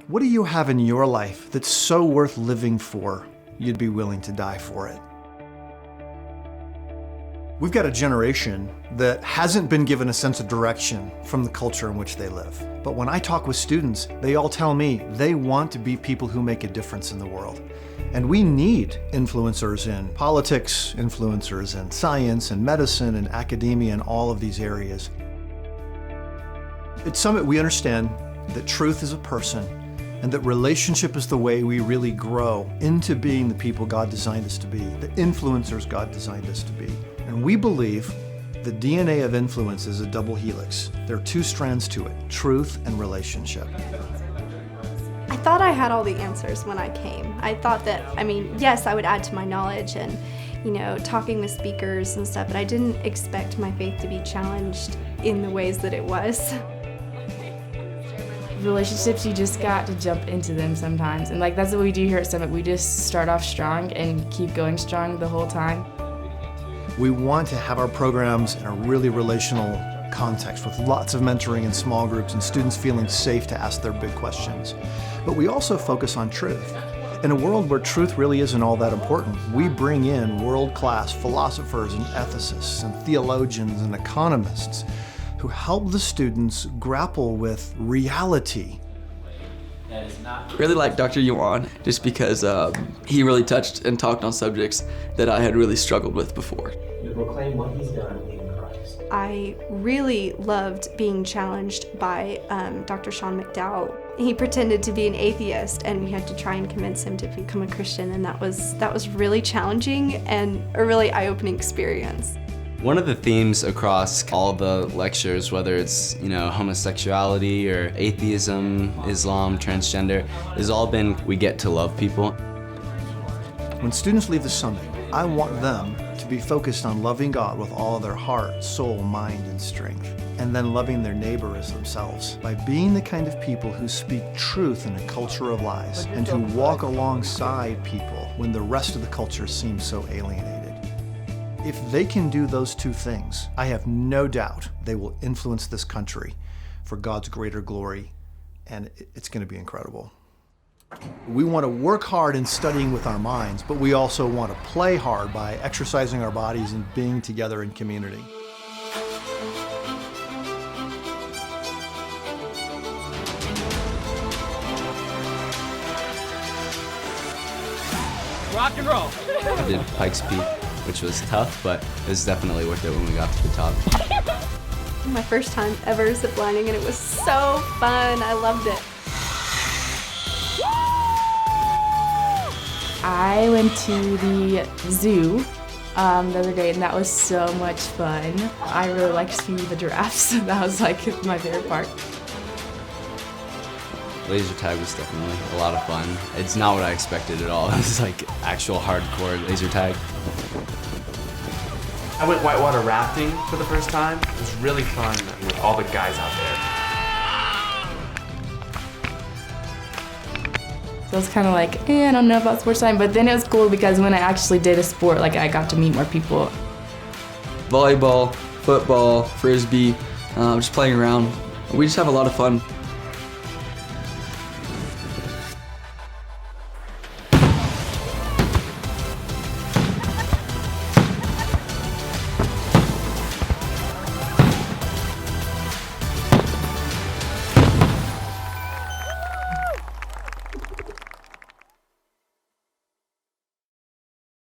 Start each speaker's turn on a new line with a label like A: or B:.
A: What do you have in your life that's so worth living for, you'd be willing to die for it? We've got a generation that hasn't been given a sense of direction from the culture in which they live. But when I talk with students, they all tell me they want to be people who make a difference in the world. And we need influencers in politics, influencers in science and medicine and academia and all of these areas. At Summit, we understand that truth is a person and that relationship is the way we really grow into being the people God designed us to be, the influencers God designed us to be. And we believe the DNA of influence is a double helix. There are two strands to it, truth and relationship.
B: I thought I had all the answers when I came. I thought that, yes, I would add to my knowledge and, talking with speakers and stuff, but I didn't expect my faith to be challenged in the ways that it was.
C: Relationships, you just got to jump into them sometimes. And that's what we do here at Summit. We just start off strong and keep going strong the whole time.
A: We want to have our programs in a really relational context with lots of mentoring in small groups and students feeling safe to ask their big questions. But we also focus on truth. In a world where truth really isn't all that important, we bring in world-class philosophers and ethicists and theologians and economists who help the students grapple with reality.
D: Really like Dr. Yuan just because he really touched and talked on subjects that I had really struggled with before.
E: You proclaim what he's done in Christ.
B: I really loved being challenged by Dr. Shawn McDowell. He pretended to be an atheist and we had to try and convince him to become a Christian, and that was really challenging and a really eye-opening experience.
F: One of the themes across all the lectures, whether it's homosexuality or atheism, Islam, transgender, has all been we get to love people.
A: When students leave the summit, I want them to be focused on loving God with all their heart, soul, mind, and strength, and then loving their neighbor as themselves by being the kind of people who speak truth in a culture of lies and who walk alongside people when the rest of the culture seems so alienated. If they can do those two things, I have no doubt they will influence this country for God's greater glory, and it's going to be incredible. We want to work hard in studying with our minds, but we also want to play hard by exercising our bodies and being together in community.
G: Rock and roll.
F: I did Pikes Peak, which was tough, but it was definitely worth it when we got to the top.
B: My first time ever ziplining, and it was so fun. I loved it.
C: I went to the zoo the other day, and that was so much fun. I really liked seeing the giraffes. That was my favorite part.
F: Laser tag was definitely a lot of fun. It's not what I expected at all. It was actual hardcore laser tag.
G: I went whitewater rafting for the first time. It was really fun with all the guys out there.
C: So I was kind of I don't know about sports time, but then it was cool because when I actually did a sport, I got to meet more people.
D: Volleyball, football, frisbee, just playing around. We just have a lot of fun.